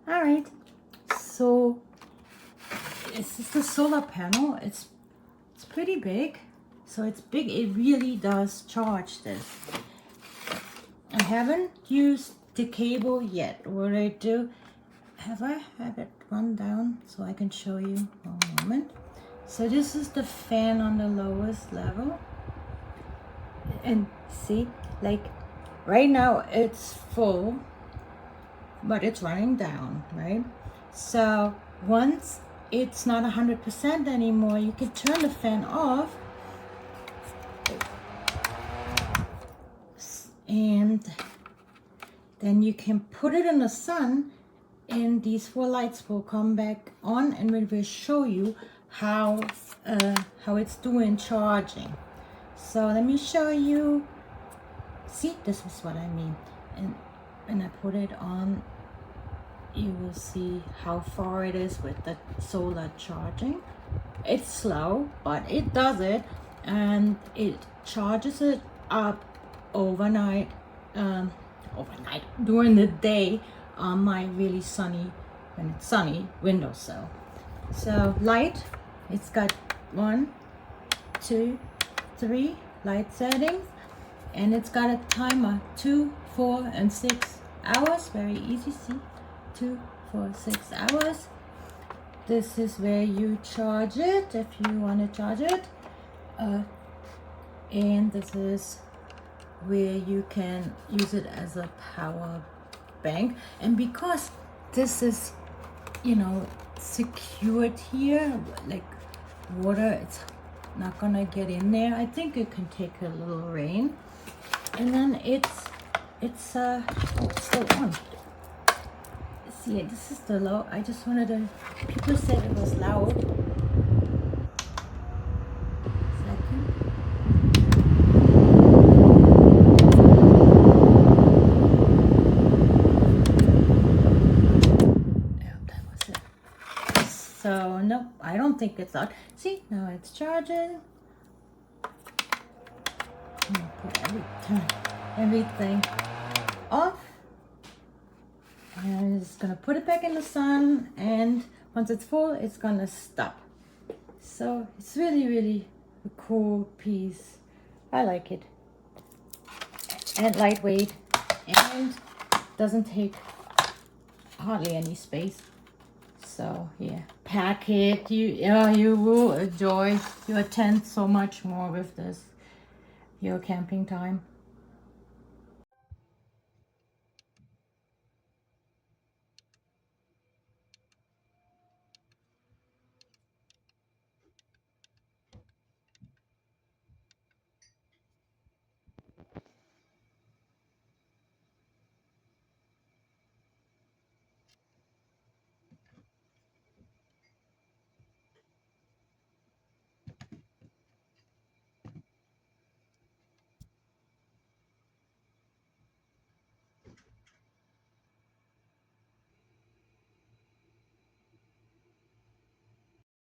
All right, so this is the solar panel. It's pretty big, so it's big. It really does charge this. I haven't used the cable yet. What I do, I have it run down so I can show you. One moment. So this is the fan on the lowest level, and see, like right now it's full, but it's running down, right? So once it's not 100% anymore, you can turn the fan off, and then you can put it in the sun, and these 4 lights will come back on, and we will show you how it's doing charging. So let me show you. See, this is what I mean. And when I put it on, you will see how far it is with the solar charging. It's slow, but it does it, and it charges it up overnight during the day on my really sunny, when it's sunny, windowsill. So light, it's got 1, 2, 3 light settings, and it's got a timer 2, 4, and 6 hours. Very easy. See, 2, 4, 6 hours. This is where you charge it if you want to charge it, and this is where you can use it as a power bank. And because this is, you know, secured here, like water, it's not gonna get in there. I think it can take a little rain. And then it's still on. See, this is the low. I just wanted to, people said it was loud. Second. Yeah, that was it. So no, I don't think it's loud. See, now it's charging. I'm gonna put everything off. And I'm just gonna put it back in the sun, and once it's full, it's gonna stop. So it's really a cool piece. I like it. And lightweight, and doesn't take hardly any space. So yeah, pack it. You will enjoy your tent so much more with this, your camping time.